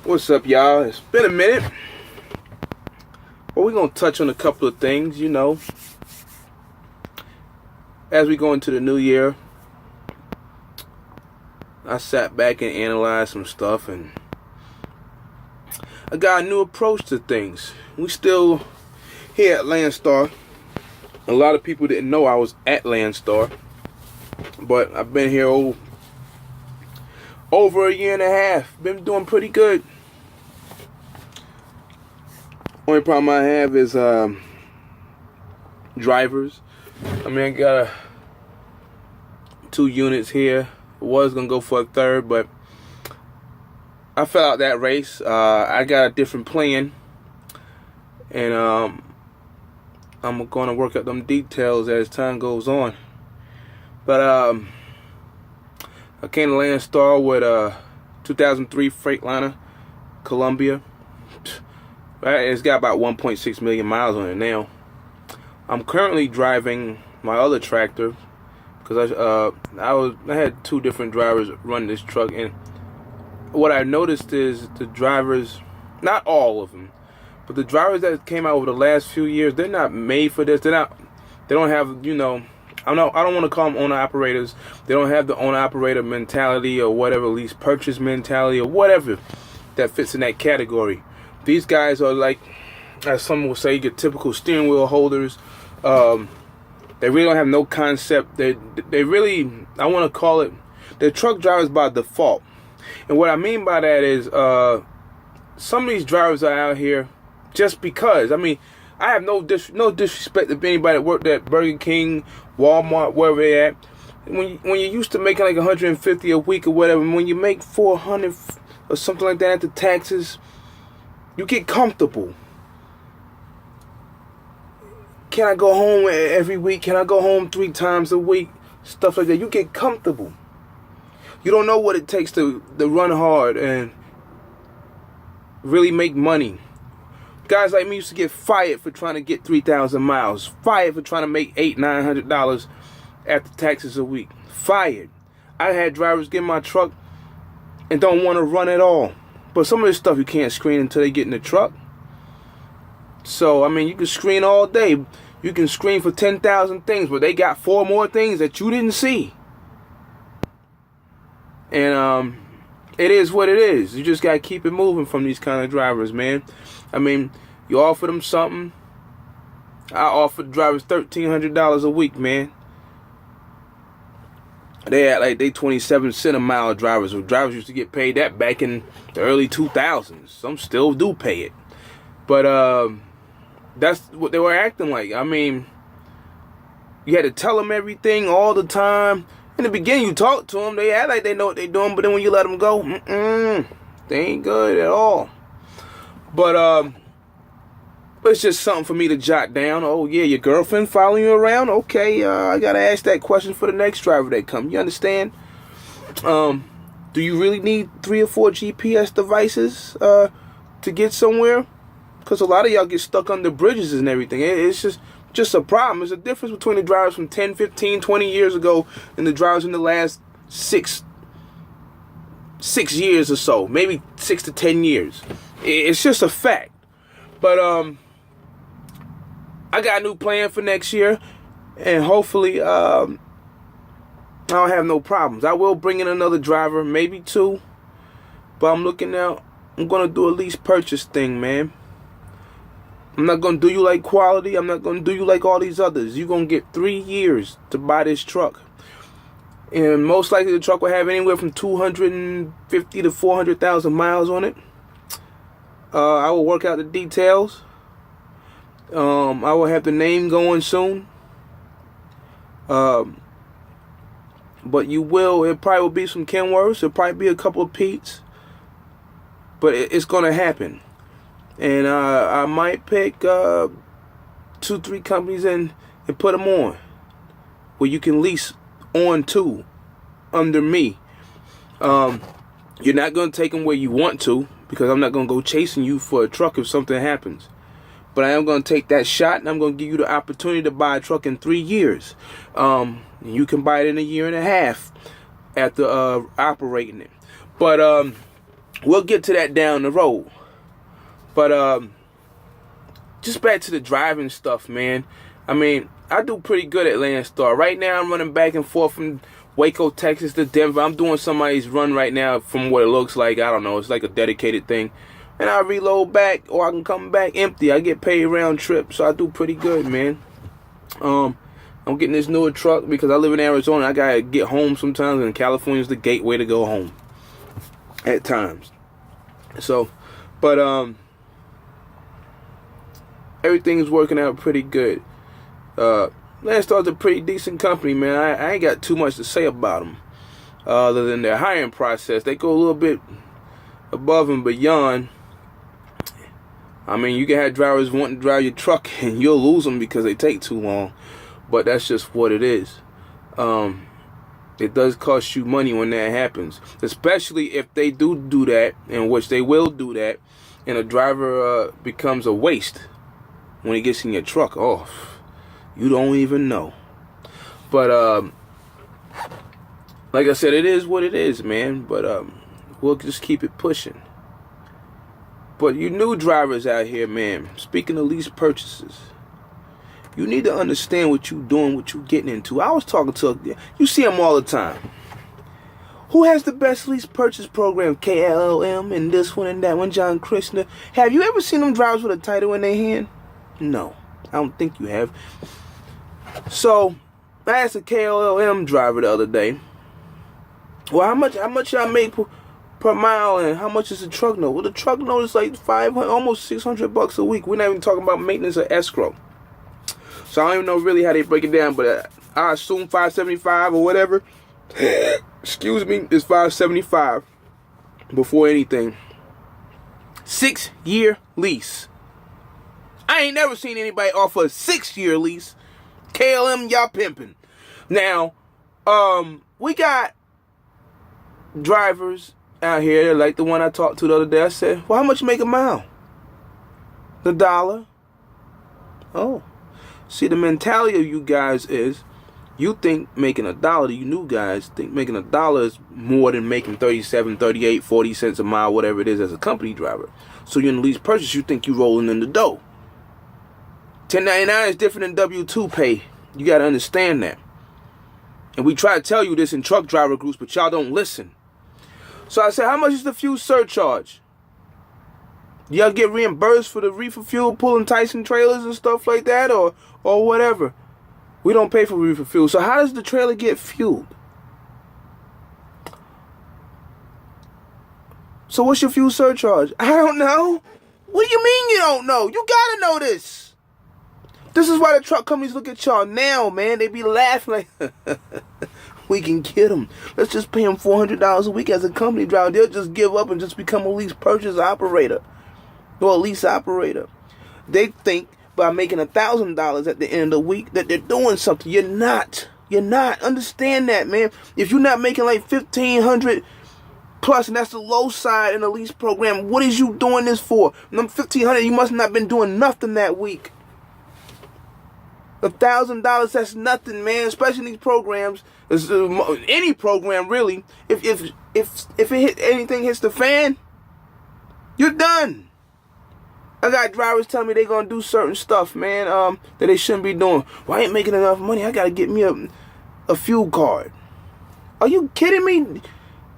What's up, y'all? It's been a minute, but we're gonna touch on a couple of things, as we go into the new year. I sat back and analyzed some stuff, and I got a new approach to things. We still here at Landstar. A lot of people didn't know I was at Landstar, but I've been here over a year and a half. Been doing pretty good. Only problem I have is drivers. I got 2 units here. Was gonna go for a third, but I fell out that race. I got a different plan, and I'm gonna work out them details as time goes on. But I came to Landstar with a 2003 Freightliner Columbia. It's got about 1.6 million miles on it now. I'm currently driving my other tractor because I had 2 different drivers running this truck, and what I noticed is the drivers, not all of them, but the drivers that came out over the last few years, they're not made for this. They don't have, I don't want to call them owner operators. They don't have the owner operator mentality or whatever, lease purchase mentality or whatever that fits in that category. These guys are like, as some will say, your typical steering wheel holders. They really don't have no concept. They really, I want to call it, they're truck drivers by default. And what I mean by that is, some of these drivers are out here just because. I have no disrespect to anybody that worked at Burger King, Walmart, wherever they're at. When you're used to making like $150 a week or whatever, when you make $400 or something like that after taxes, you get comfortable. Can I go home every week? Can I go home 3 times a week? Stuff like that. You get comfortable. You don't know what it takes to run hard and really make money. Guys like me used to get fired for trying to get 3,000 miles. Fired for trying to make $800-900 after taxes a week. Fired. I had drivers get in my truck and don't want to run at all. But some of this stuff you can't screen until they get in the truck. So, you can screen all day. You can screen for 10,000 things, but they got 4 more things that you didn't see. And it is what it is. You just got to keep it moving from these kind of drivers, man. You offer them something. I offered drivers $1,300 a week, man. They act like they 27 cent a mile drivers. Or drivers used to get paid that back in the early 2000s. Some still do pay it. But that's what they were acting like. You had to tell them everything all the time. In the beginning, you talk to them. They act like they know what they're doing. But then when you let them go, they ain't good at all. But it's just something for me to jot down. Oh, yeah, your girlfriend following you around? Okay, I got to ask that question for the next driver that comes. You understand? Do you really need 3 or 4 GPS devices to get somewhere? Because a lot of y'all get stuck under bridges and everything. It's just a problem. There's a difference between the drivers from 10, 15, 20 years ago and the drivers in the last 6 years or so. Maybe 6 to 10 years. It's just a fact. But I got a new plan for next year, and hopefully I don't have no problems. I will bring in another driver, maybe 2, but I'm going to do a lease purchase thing, man. I'm not going to do you like quality. I'm not going to do you like all these others. You're going to get 3 years to buy this truck. And most likely the truck will have anywhere from 250 to 400,000 miles on it. I will work out the details. I will have the name going soon. But it probably will be some Kenworths. It'll probably be a couple of Pete's. But it's going to happen. And I might pick 2-3 companies and put them on, where you can lease on to under me. You're not going to take them where you want to, because I'm not going to go chasing you for a truck if something happens. But I am going to take that shot, and I'm going to give you the opportunity to buy a truck in 3 years. You can buy it in a year and a half after operating it. But we'll get to that down the road. But just back to the driving stuff, man. I mean, I do pretty good at Landstar. Right now, I'm running back and forth from Waco, Texas to Denver. I'm doing somebody's run right now from what it looks like. I don't know. It's like a dedicated thing. And I reload back, or I can come back empty. I get paid round trip, so I do pretty good, man. I'm getting this newer truck because I live in Arizona. I gotta get home sometimes, and California's the gateway to go home at times. So, but everything's working out pretty good. Landstar's a pretty decent company, man. I ain't got too much to say about them, other than their hiring process. They go a little bit above and beyond. I mean, you can have drivers wanting to drive your truck, and you'll lose them because they take too long. But that's just what it is. It does cost you money when that happens, especially if they do that, in which they will do that, and a driver becomes a waste when he gets in your truck. Oh, you don't even know. But like I said, it is what it is, man. But we'll just keep it pushing. But you new drivers out here, man, speaking of lease purchases, you need to understand what you're doing, what you're getting into. I was talking to, you see them all the time. Who has the best lease purchase program? KLM and this one and that one, John Krishna. Have you ever seen them drivers with a title in their hand? No, I don't think you have. So, I asked a KLM driver the other day, well, how much I make per mile, and how much is the truck note? Well, the truck note is like $500, almost $600 a week. We're not even talking about maintenance or escrow. So I don't even know really how they break it down, but I assume $575 or whatever. Excuse me, it's $575 before anything. 6-year lease. I ain't never seen anybody offer a 6-year lease. KLM, y'all pimping. Now, we got drivers out here like the one I talked to the other day. I said, well, how much you make a mile? $1. Oh. See, the mentality of you guys is, you think making $1, you new guys think making $1 is more than making 37, 38, 40 cents a mile, whatever it is, as a company driver. So you're in the lease purchase, you think you rolling in the dough. 1099 is different than W-2 pay. You got to understand that. And we try to tell you this in truck driver groups, but y'all don't listen. So I said, how much is the fuel surcharge? Y'all get reimbursed for the reefer fuel, pulling Tyson trailers and stuff like that, or whatever? We don't pay for reefer fuel. So how does the trailer get fueled? So what's your fuel surcharge? I don't know. What do you mean you don't know? You gotta know this. This is why the truck companies look at y'all now, man. They be laughing like, we can get them. Let's just pay them $400 a week as a company driver. They'll just give up and just become a lease purchase operator. Or a lease operator. They think by making $1,000 at the end of the week that they're doing something. You're not. You're not. Understand that, man. If you're not making like $1,500 plus, and that's the low side in the lease program, what is you doing this for? Them $1,500, you must not have been doing nothing that week. $1,000, that's nothing, man. Especially in these programs, any program really. If anything hits the fan, you're done. I got drivers telling me they're gonna do certain stuff, man, that they shouldn't be doing. Well, I ain't making enough money. I gotta get me a fuel card. Are you kidding me?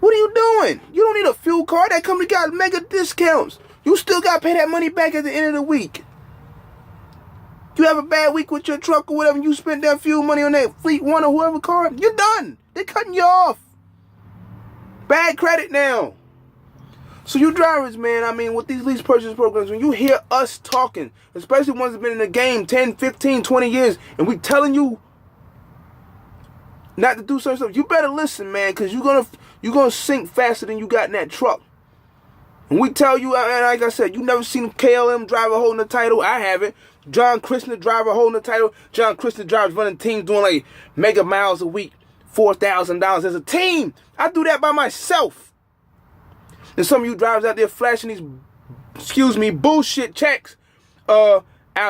What are you doing? You don't need a fuel card. That company got mega discounts. You still gotta pay that money back at the end of the week. You have a bad week with your truck or whatever, and you spend that fuel money on that Fleet One or whoever card, you're done. They're cutting you off. Bad credit now. So you drivers, man, I mean, with these lease purchase programs, when you hear us talking, especially ones that have been in the game 10, 15, 20 years, and we telling you not to do certain stuff, you better listen, man, because you're gonna sink faster than you got in that truck. And we tell you, and like I said, you never seen a KLM driver holding the title. I haven't. John Krishna driver holding the title. John Krishna drivers running teams doing like mega miles a week, $4,000 as a team. I do that by myself. And some of you drivers out there flashing these, bullshit checks out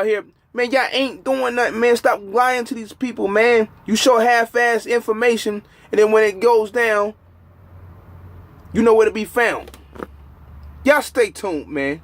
here. Man, y'all ain't doing nothing, man. Stop lying to these people, man. You show half-ass information, and then when it goes down, you know where to be found. Y'all stay tuned, man.